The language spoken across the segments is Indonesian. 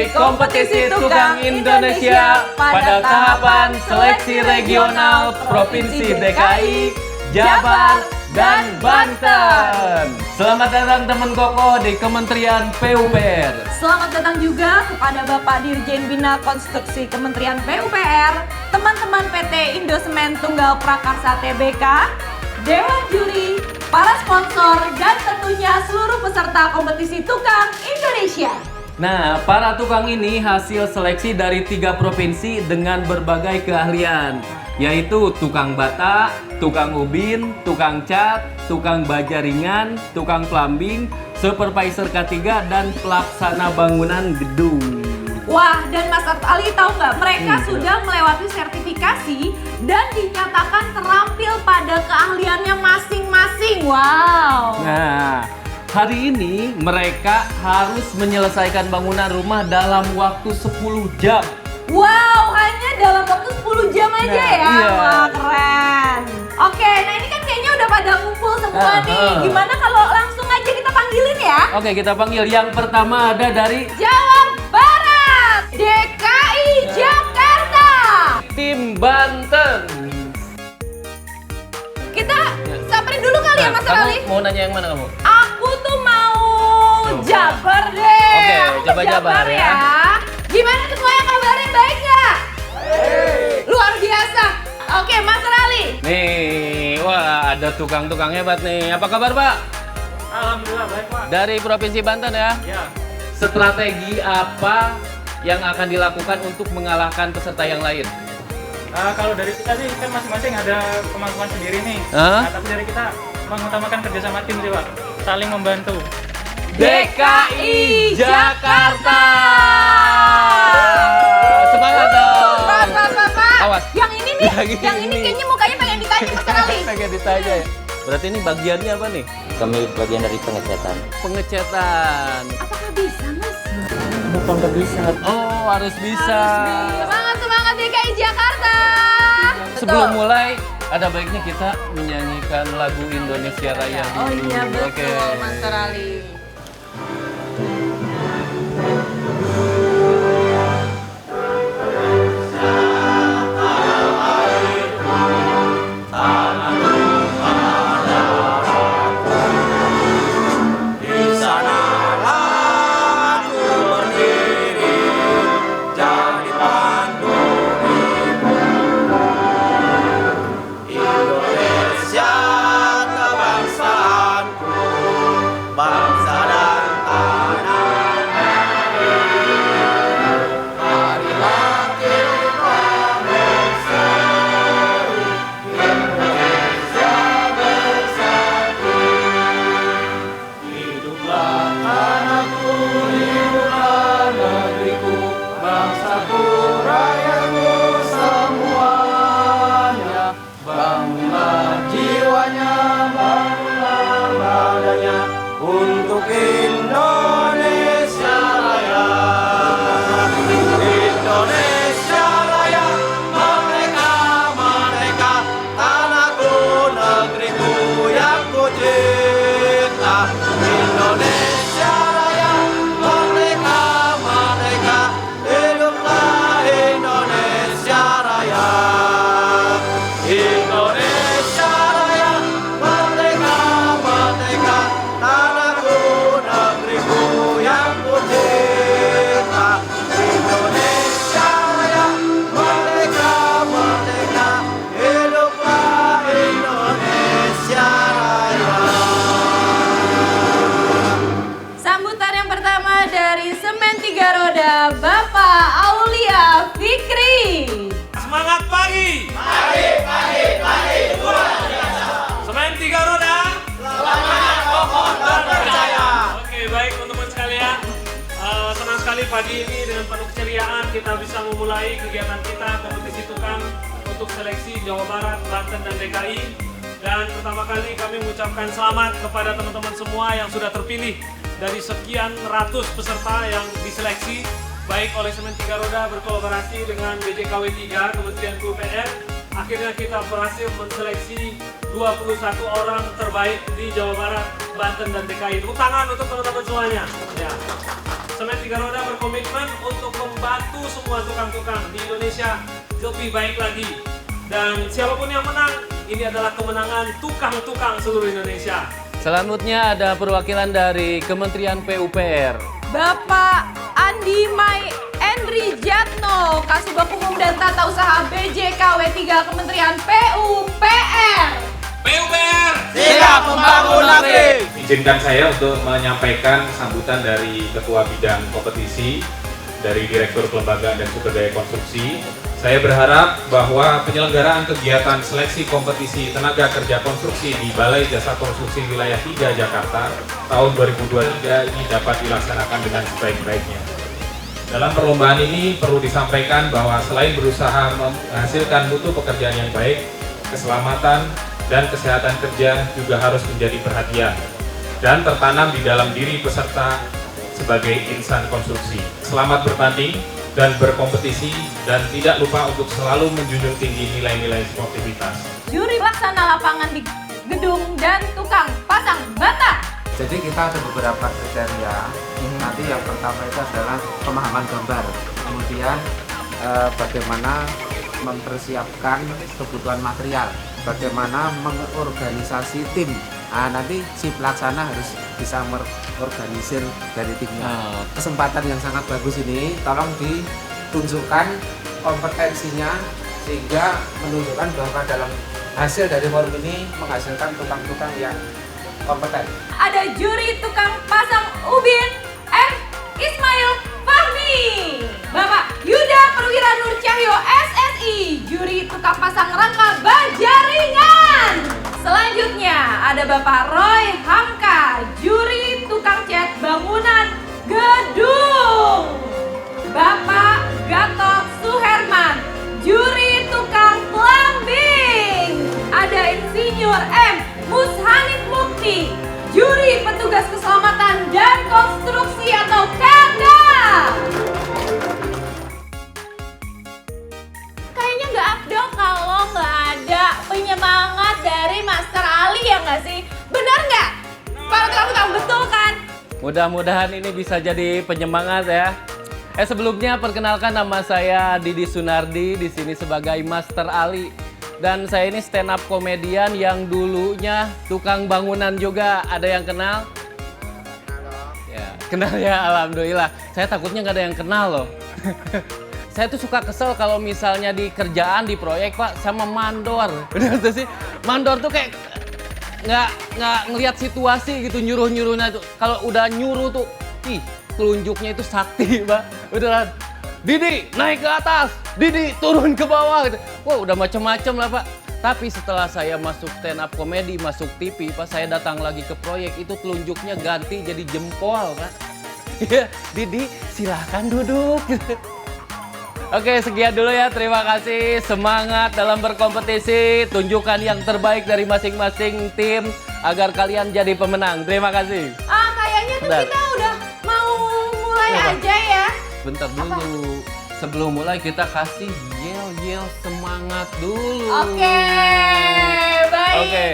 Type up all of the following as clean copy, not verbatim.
mengikuti kompetisi tukang Indonesia pada tahapan seleksi regional Provinsi DKI, Jabar, dan Banten. Selamat datang teman Koko di Kementerian PUPR. Selamat datang juga kepada Bapak Dirjen Bina Konstruksi Kementerian PUPR, teman-teman PT Indosemen Tunggal Prakarsa Tbk, Dewan Juri, para sponsor, dan tentunya seluruh peserta kompetisi tukang Indonesia. Nah, para tukang ini hasil seleksi dari 3 provinsi dengan berbagai keahlian, yaitu tukang bata, tukang ubin, tukang cat, tukang baja ringan, tukang plumbing, supervisor K3, dan pelaksana bangunan gedung. Wah, dan Mas Ali tahu nggak? Mereka sudah melewati sertifikasi dan dinyatakan terampil pada keahliannya masing-masing. Wow. Nah, hari ini mereka harus menyelesaikan bangunan rumah dalam waktu 10 jam. Wow, hanya dalam waktu 10 jam aja Nah, ya? iya. Wah, keren. Oke, nah ini kan kayaknya udah pada ngumpul semua nih. Gimana kalau langsung aja kita panggilin ya? Oke, kita panggil. Yang pertama ada dari Jawa Barat, DKI Jakarta. tim Banten. Kita samperin dulu kali ya Mas kamu Ali? mau nanya yang mana kamu? Aku tuh mau Jabar deh. Oke, Aku ke coba Jabar ya. Gimana semuanya kabarnya, baik nggak? Luar biasa. Oke, Mas Ali. Nih, wah ada tukang-tukang hebat nih. Apa kabar Pak? Alhamdulillah baik Pak. Dari Provinsi Banten ya? Ya. Strategi apa yang akan dilakukan untuk mengalahkan peserta yang lain? Kalau dari kita sih kan masing-masing ada kemampuan sendiri nih. Hah? Tapi dari kita mengutamakan kerjasama tim sih Pak. Saling membantu. DKI Jakarta. Semangat dong. Pak. Awas. Yang ini nih, Yang yang ini ini. kayaknya mukanya pengen ditanya Mas Ali. Pengen ditanya ya. Berarti ini bagiannya apa nih? Kami bagian dari pengecetan. Pengecetan. Apakah bisa, Mas? Bukan nggak bisa. Oh, harus bisa. Semangat DKI Jakarta. Sebelum mulai, ada baiknya kita menyanyikan lagu Indonesia Raya dulu. Oh iya betul, Oke. Mas Ali. Bangsa dan tanah. Marilah kita bersatu, Indonesia bersatu. Hiduplah tanahku, hiduplah negeriku, bangsaku, rakyatku semuanya. Bangunlah jiwanya, bangunlah badannya, untuk Indonesia Raya. Indonesia Raya, merdeka, merdeka, tanahku, negeriku yang ku cinta. Indonesia Raya, merdeka, merdeka, hiduplah Indonesia Raya. Indonesia Raya, merdeka, merdeka, tanahku, negeriku yang ku cinta. Indonesia Raya, merdeka, merdeka, hiduplah Indonesia Raya. Sambutan yang pertama dari Semen 3 Roda, Bapak Aulia Fikri. Semangat pagi. Semen 3 roda. Semangat kokoh dan percaya. Oke, baik teman-teman sekalian. Senang sekali pagi ini dengan penuh keceriaan kita bisa memulai kegiatan kita kompetisi tukang untuk seleksi Jawa Barat, Banten, dan DKI. Dan pertama kali kami mengucapkan selamat kepada teman-teman semua yang sudah terpilih dari sekian ratus peserta yang diseleksi baik oleh Semen 3 Roda berkolaborasi dengan BJKW 3 Kementerian PUPR. Akhirnya kita berhasil menseleksi 21 orang terbaik di Jawa Barat, Banten, dan DKI. Tepuk tangan untuk teman-teman semuanya. Ya. Semen Tiga Roda berkomitmen untuk membantu semua tukang-tukang di Indonesia lebih baik lagi. Dan siapapun yang menang, ini adalah kemenangan tukang-tukang seluruh Indonesia. Selanjutnya ada perwakilan dari Kementerian PUPR. Bapak Andi Mai Endri Jatno, Kasubag Umum dan Tata Usaha BJKW 3 Kementerian PUPR. PUPR! Siap membangun negeri. Izinkan saya untuk menyampaikan sambutan dari Ketua Bidang Kompetisi dari Direktur Kelembagaan dan Sumber Daya Konstruksi. Saya berharap bahwa penyelenggaraan kegiatan seleksi kompetisi tenaga kerja konstruksi di Balai Jasa Konstruksi Wilayah 3 Jakarta tahun 2023 ini dapat dilaksanakan dengan sebaik-baiknya. Dalam perlombaan ini perlu disampaikan bahwa selain berusaha menghasilkan mutu pekerjaan yang baik, keselamatan dan kesehatan kerja juga harus menjadi perhatian dan tertanam di dalam diri peserta sebagai insan konstruksi. Selamat bertanding dan berkompetisi dan tidak lupa untuk selalu menjunjung tinggi nilai-nilai sportivitas. Juri pelaksana lapangan di gedung dan tukang pasang bata. Jadi kita ada beberapa kriteria. Nanti yang pertama itu adalah pemahaman gambar. Kemudian bagaimana mempersiapkan kebutuhan material. Bagaimana mengorganisasi tim. Nanti si pelaksana harus bisa mengorganisir dari timnya. Kesempatan yang sangat bagus ini, tolong ditunjukkan kompetensinya sehingga menunjukkan bahwa dalam hasil dari forum ini menghasilkan tukang-tukang yang kompeten. Ada juri tukang pasang ubin M. Ismail Fahmi. Bapak Yuda Perwira Nur Cahyo SSI, juri tukang pasang rangka baja ringan. Selanjutnya ada Bapak Roy Hamka, juri tukang cat bangunan gedung. Bapak Gatot Suherman, juri tukang plumbing. Ada Insinyur M. Mushanif Mukti, juri petugas keselamatan dan konstruksi atau PERDA. Kayaknya nggak afdol kalau nggak ada penyemangat dari Master Ali, ya nggak sih? Benar nggak? Para tukang-tukang, betul kan? Mudah-mudahan ini bisa jadi penyemangat ya. Sebelumnya perkenalkan, nama saya Didi Sunardi, di sini sebagai Master Ali. Dan saya ini stand up komedian yang dulunya tukang bangunan juga. Ada yang kenal? Ya, kenal ya, alhamdulillah. Saya takutnya nggak ada yang kenal loh. Saya tuh suka kesel kalau misalnya di kerjaan, di proyek Pak, sama mandor. Bener tuh sih, mandor tuh kayak nggak ngelihat situasi gitu, nyuruh-nyuruhnya tuh. Kalau udah nyuruh tuh, telunjuknya itu sakti Pak. Beneran. Didi naik ke atas, Didi turun ke bawah gitu. Wah, udah macem-macem lah Pak. Tapi setelah saya masuk stand up komedi, masuk TV, pas saya datang lagi ke proyek, itu telunjuknya ganti jadi jempol Pak. Iya, Didi silahkan duduk. Oke, sekian dulu ya, terima kasih. Semangat dalam berkompetisi, tunjukkan yang terbaik dari masing-masing tim agar kalian jadi pemenang. Terima kasih. Kayaknya tuh kita udah mau mulai aja ya. Bentar dulu. Sebelum mulai kita kasih yel-yel semangat dulu. Oke, baik. Oke.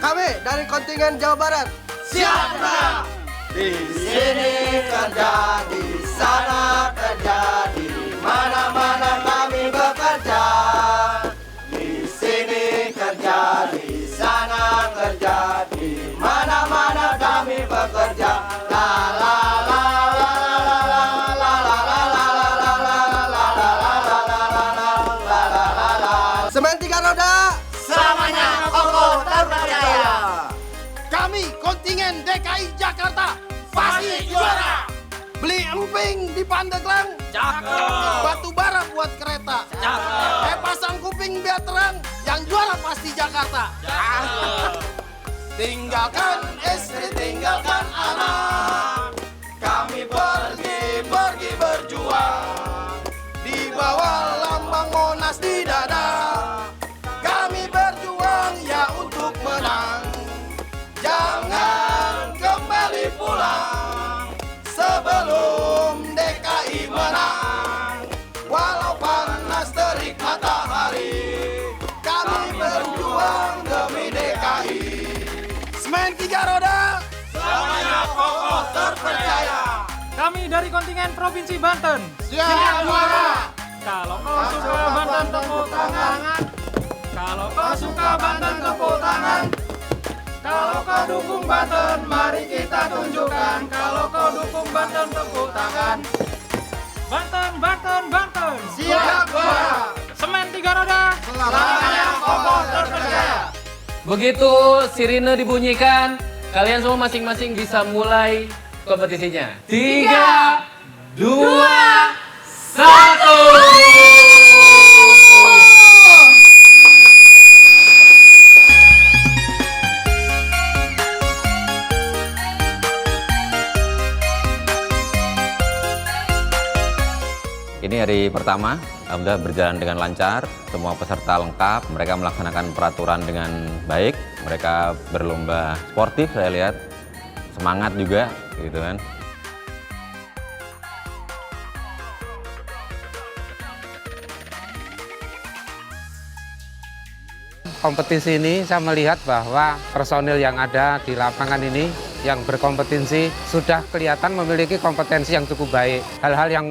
Kami dari kontingen Jawa Barat. Siap, Bang. Di sini kerja, di sana kerja, di mana-mana kami bekerja. Di sini kerja, di sana kerja, di mana-mana kami bekerja. La la la la la la la la la la la la la la la. Semen Tiga Roda, selamanya kokoh terpercaya. Kami kontingen DKI Jakarta pasti juara. Beli emping di Pandeglang, cakep. Batu bara buat kereta, cakep. Pasang kuping biar terang, yang juara pasti Jakarta, cakep. Tinggalkan istri, tinggalkan anak, kami pergi berjuang. Di bawah lambang Monas di dada, kami berjuang ya untuk menang. Jangan kembali pulang sebelum DKI menang. Walau panas terik matahari, kami berjuang demi DKI. Semen Tiga Roda, selamanya kokoh terpercaya. Kami dari kontingen Provinsi Banten. Siap juara. Kalau kau suka Banten tepuk tangan. Kalau kau suka Banten tepuk tangan. Kalau kau dukung Banten, mari kita tunjukkan. Kalau kau dukung Banten tepuk tangan. Banten, Banten, Banten. Siap juara. Semen 3 roda. Selamanya kokoh terpercaya. Begitu sirine dibunyikan, kalian semua masing-masing bisa mulai kompetisinya. 3, 2, 1. Ini hari pertama, alhamdulillah berjalan dengan lancar, semua peserta lengkap, mereka melaksanakan peraturan dengan baik, mereka berlomba sportif saya lihat, semangat juga gitu kan. Kompetisi ini saya melihat bahwa personil yang ada di lapangan ini yang berkompetisi sudah kelihatan memiliki kompetensi yang cukup baik. Hal-hal yang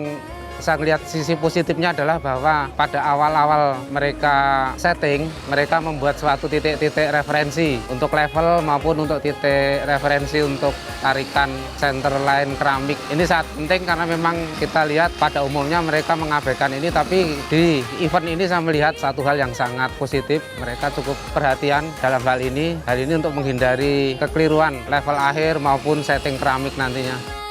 saya lihat sisi positifnya adalah bahwa pada awal-awal mereka setting, mereka membuat suatu titik-titik referensi untuk level maupun untuk titik referensi untuk tarikan center line keramik. Ini sangat penting karena memang kita lihat pada umumnya mereka mengabaikan ini, tapi di event ini saya melihat satu hal yang sangat positif. Mereka cukup perhatian dalam hal ini untuk menghindari kekeliruan level akhir maupun setting keramik nantinya.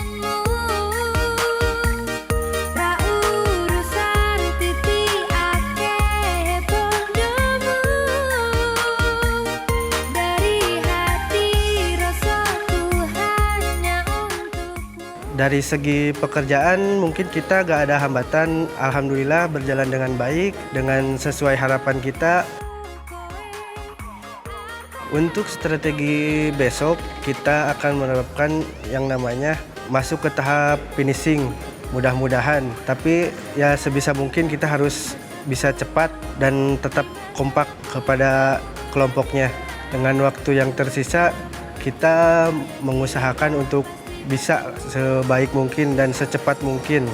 Dari segi pekerjaan mungkin kita gak ada hambatan, alhamdulillah berjalan dengan baik, dengan sesuai harapan kita. Untuk strategi besok kita akan menerapkan yang namanya masuk ke tahap finishing, mudah-mudahan. Tapi ya sebisa mungkin kita harus bisa cepat dan tetap kompak kepada kelompoknya. Dengan waktu yang tersisa kita mengusahakan untuk bisa sebaik mungkin dan secepat mungkin.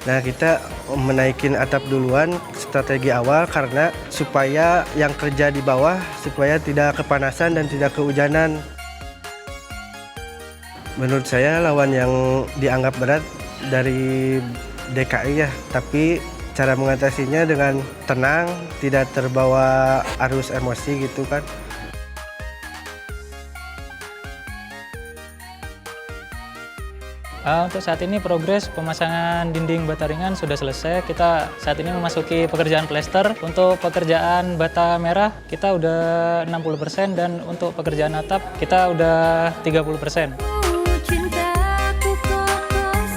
Nah, kita menaikin atap duluan strategi awal karena supaya yang kerja di bawah supaya tidak kepanasan dan tidak kehujanan. Menurut saya lawan yang dianggap berat dari DKI ya, tapi cara mengatasinya dengan tenang, tidak terbawa arus emosi gitu kan. Untuk saat ini progres pemasangan dinding bata ringan sudah selesai. Kita saat ini memasuki pekerjaan plester. Untuk pekerjaan bata merah kita udah 60% dan untuk pekerjaan atap kita udah 30%.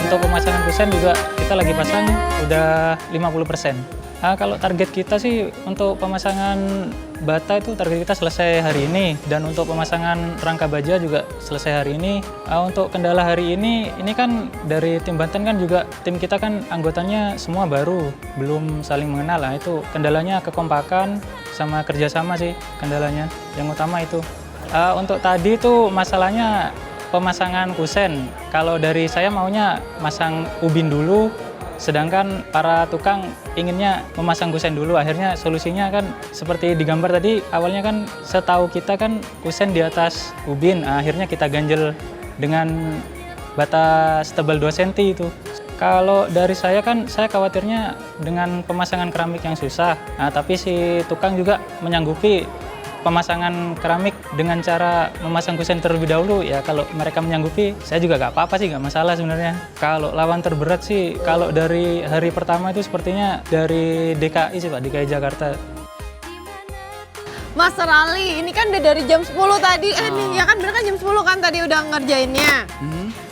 Untuk pemasangan kusen juga kita lagi pasang udah 50%. Kalau target kita sih untuk pemasangan bata itu target kita selesai hari ini, dan untuk pemasangan rangka baja juga selesai hari ini. Untuk kendala hari ini kan dari tim Banten kan juga tim kita kan anggotanya semua baru, belum saling mengenal. Itu kendalanya kekompakan sama kerjasama sih kendalanya, yang utama itu. Untuk tadi itu masalahnya pemasangan kusen. Kalau dari saya maunya masang ubin dulu, sedangkan para tukang inginnya memasang kusen dulu. Akhirnya solusinya kan seperti digambar tadi, awalnya kan setahu kita kan kusen di atas ubin, akhirnya kita ganjel dengan bata setebal 2 cm itu. Kalau dari saya kan, saya khawatirnya dengan pemasangan keramik yang susah, tapi si tukang juga menyanggupi pemasangan keramik dengan cara memasang kusen terlebih dahulu. Ya kalau mereka menyanggupi, saya juga gak apa-apa sih, gak masalah sebenarnya. Kalau lawan terberat sih, kalau dari hari pertama itu sepertinya dari DKI sih Pak, DKI Jakarta. Mas Rali, ini kan udah dari jam 10 tadi, nih ya kan bener kan jam 10 kan tadi udah ngerjainnya.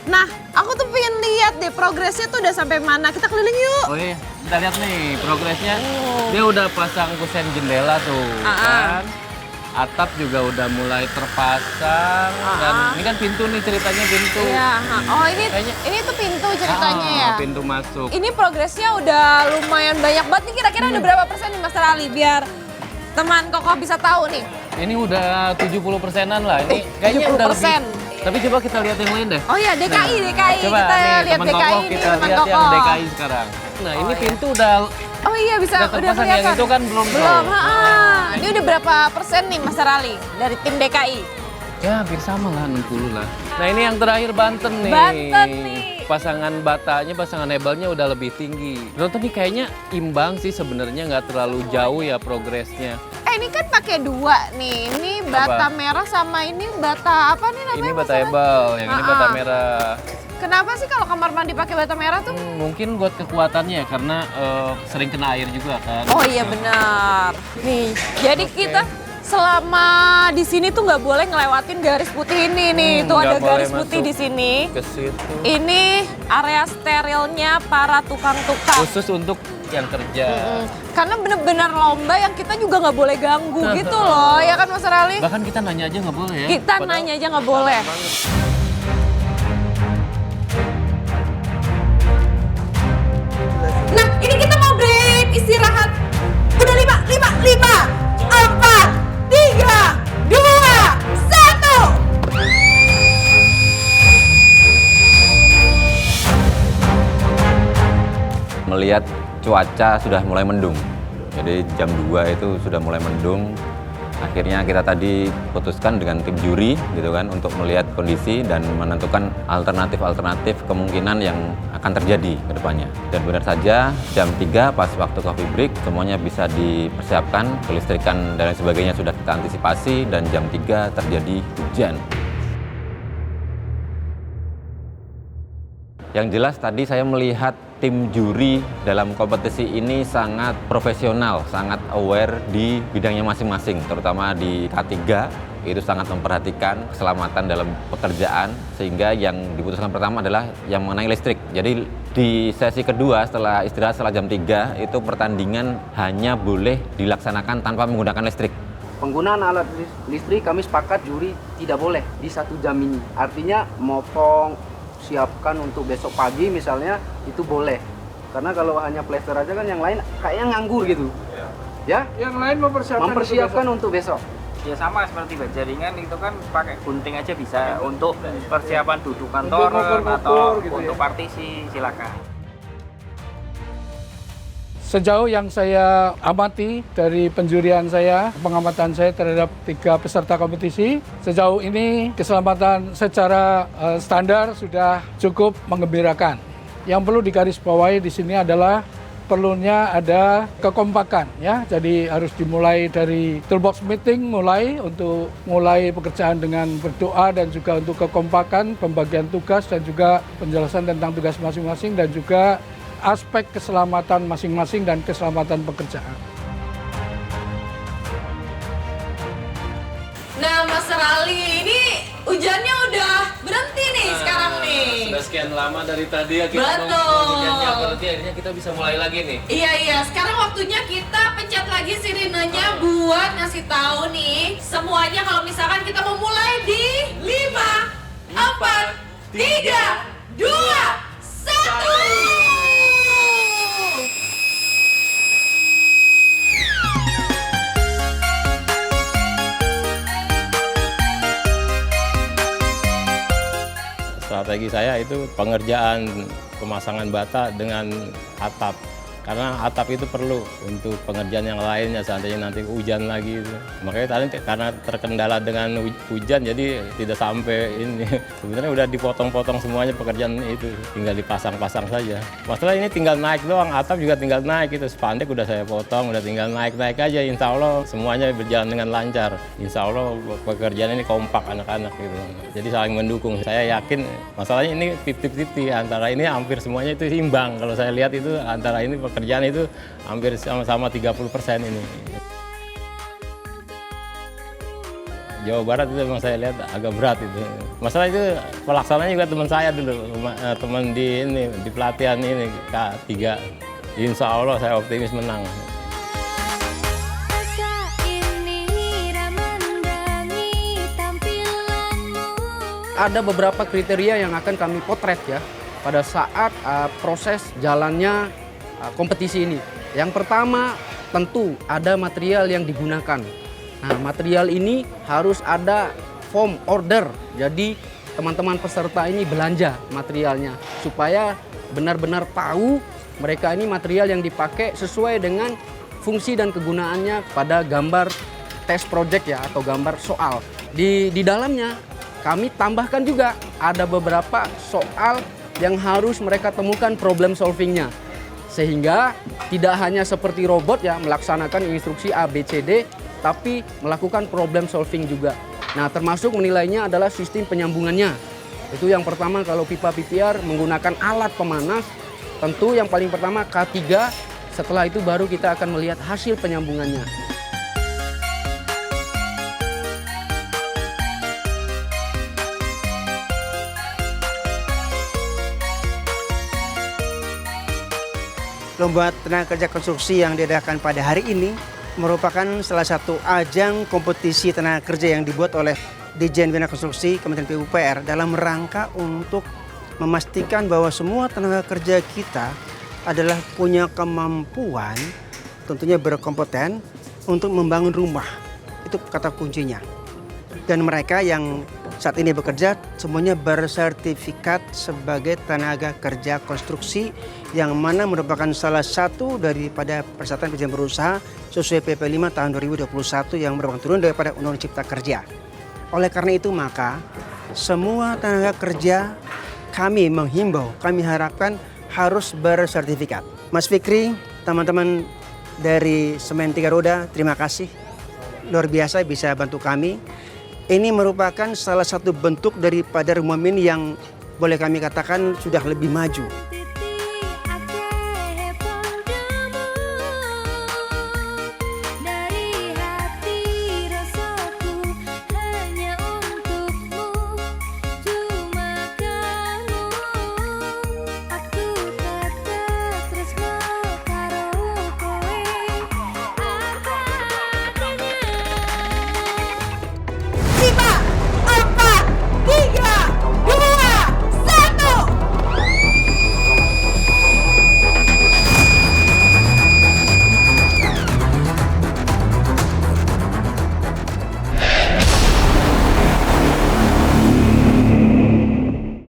Nah, aku tuh pengen lihat deh progresnya tuh udah sampai mana. Kita keliling yuk. Oh iya, kita lihat nih progresnya. Dia udah pasang kusen jendela tuh, kan. Atap juga udah mulai terpasang, dan ini kan pintu nih ceritanya, pintu. Iya, oh ini tuh pintu ceritanya ya. Pintu masuk. Ini progresnya udah lumayan banyak banget nih, kira-kira udah berapa persen nih Mas Rali biar teman Koko bisa tahu nih. Ini udah 70%-an lah. Ini kayaknya udah lebih. Tapi coba kita lihat yang lain deh. Oh iya, DKI. Coba Kita nih, lihat teman DKI Koko, ini, kita teman lihat yang Koko. DKI sekarang. Nah, ini pintu udah Oh iya, bisa udah terpasang, kelihatan. yang itu kan belum. Belum, Ini udah berapa persen nih Mas Rali dari tim DKI? Ya, hampir sama lah, 60 lah. Nah, ini yang terakhir Banten nih. Banten nih. Pasangan Batanya, pasangan Hebelnya udah lebih tinggi. Nonton nih kayaknya imbang sih sebenarnya, nggak terlalu jauh ya progresnya. Ini kan pakai dua nih. Ini bata Apa? merah sama ini bata apa nih namanya? Ini Mas bata Rali? Hebel, yang ini bata merah. Kenapa sih kalau kamar mandi pakai bata merah tuh? Mungkin buat kekuatannya ya, karena sering kena air juga kan. Oh iya benar. Nih, jadi kita selama di sini tuh nggak boleh ngelewatin garis putih ini nih. Tuh ada nggak boleh garis putih masuk di sini. Ke situ. Ini area sterilnya para tukang-tukang. Khusus untuk yang kerja. Karena bener-bener lomba yang kita juga nggak boleh ganggu gitu loh, ya kan Mas Rali? Bahkan kita nanya aja nggak boleh ya. Kita nanya aja nggak boleh. Nah, ini kita mau break istirahat. Udah 5, 4, 3, 2, 1. Melihat cuaca sudah mulai mendung. Jadi jam 2 itu sudah mulai mendung. Akhirnya kita tadi putuskan dengan tim juri gitu kan untuk melihat kondisi dan menentukan alternatif-alternatif kemungkinan yang akan terjadi ke depannya. Dan benar saja jam 3 pas waktu coffee break semuanya bisa dipersiapkan, kelistrikan dan lain sebagainya sudah kita antisipasi dan jam 3 terjadi hujan. Yang jelas tadi saya melihat tim juri dalam kompetisi ini sangat profesional, sangat aware di bidangnya masing-masing, terutama di K3 itu sangat memperhatikan keselamatan dalam pekerjaan, sehingga yang diputuskan pertama adalah yang mengenai listrik. Jadi di sesi kedua setelah istirahat setelah jam 3 itu pertandingan hanya boleh dilaksanakan tanpa menggunakan listrik. Penggunaan alat listrik kami sepakat juri tidak boleh di 1 jam ini. Artinya motong, siapkan untuk besok pagi misalnya itu boleh. Karena kalau hanya plester aja kan yang lain kayaknya nganggur gitu. Ya? Yang lain mempersiapkan untuk besok. Ya sama seperti jaringan itu kan pakai gunting aja bisa untuk persiapan duduk kantor atau gitu untuk ya. partisi silakan. Sejauh yang saya amati dari penjurian saya, pengamatan saya terhadap 3 peserta kompetisi, sejauh ini keselamatan secara standar sudah cukup menggembirakan. Yang perlu digarisbawahi di sini adalah perlunya ada kekompakan ya. Jadi harus dimulai dari toolbox meeting untuk mulai pekerjaan dengan berdoa dan juga untuk kekompakan, pembagian tugas dan juga penjelasan tentang tugas masing-masing dan juga aspek keselamatan masing-masing dan keselamatan pekerjaan. Nah, Mas Rali, ini hujannya udah berhenti nih sekarang nih. Sudah sekian lama dari tadi ya kita Betul. hujannya berhenti, akhirnya kita bisa mulai lagi nih. Iya, sekarang waktunya kita pencet lagi sirenenya buat ngasih tahu nih semuanya kalau misalkan kita mau mulai di 5, 4, 3, 2, 1. Strategi saya itu pengerjaan pemasangan bata dengan atap. Karena atap itu perlu untuk pengerjaan yang lainnya, seandainya nanti hujan lagi. Makanya tadi karena terkendala dengan hujan, jadi tidak sampai ini. Sebenarnya udah dipotong-potong semuanya pekerjaan itu, tinggal dipasang-pasang saja. Masalah ini tinggal naik doang, atap juga tinggal naik itu. Spandek udah saya potong, udah tinggal naik-naik aja. Insya Allah semuanya berjalan dengan lancar. Insya Allah pekerjaan ini kompak anak-anak gitu. Jadi saling mendukung. Saya yakin masalahnya ini 50-50, antara ini hampir semuanya itu imbang. Kalau saya lihat itu antara ini pekerjaan itu hampir sama-sama 30% ini. Jawa Barat itu memang saya lihat agak berat itu. Masalah itu pelaksananya juga teman saya dulu, teman di pelatihan ini K3. Insya Allah saya optimis menang. Ada beberapa kriteria yang akan kami potret ya pada saat proses jalannya kompetisi ini. Yang pertama tentu ada material yang digunakan. Nah, material ini harus ada form order. Jadi teman-teman peserta ini belanja materialnya supaya benar-benar tahu mereka ini material yang dipakai sesuai dengan fungsi dan kegunaannya pada gambar test project ya atau gambar soal. Di dalamnya kami tambahkan juga ada beberapa soal yang harus mereka temukan problem solvingnya. Sehingga tidak hanya seperti robot ya melaksanakan instruksi A, B, C, D, tapi melakukan problem solving juga. Nah termasuk menilainya adalah sistem penyambungannya. Itu yang pertama kalau pipa PPR menggunakan alat pemanas, tentu yang paling pertama K3, setelah itu baru kita akan melihat hasil penyambungannya. Lomba tenaga kerja konstruksi yang diadakan pada hari ini merupakan salah satu ajang kompetisi tenaga kerja yang dibuat oleh Dirjen Bina Konstruksi Kementerian PUPR dalam rangka untuk memastikan bahwa semua tenaga kerja kita adalah punya kemampuan, tentunya berkompeten untuk membangun rumah. Itu kata kuncinya. Dan mereka yang saat ini bekerja semuanya bersertifikat sebagai tenaga kerja konstruksi yang mana merupakan salah satu daripada Persyaratan Perizinan Berusaha sesuai PP 5 tahun 2021 yang merupakan turun daripada Undang-Undang Cipta Kerja. Oleh karena itu maka semua tenaga kerja kami menghimbau, kami harapkan harus bersertifikat. Mas Fikri, teman-teman dari Semen Tiga Roda, terima kasih. Luar biasa bisa bantu kami. Ini merupakan salah satu bentuk daripada Rumah Min yang boleh kami katakan sudah lebih maju.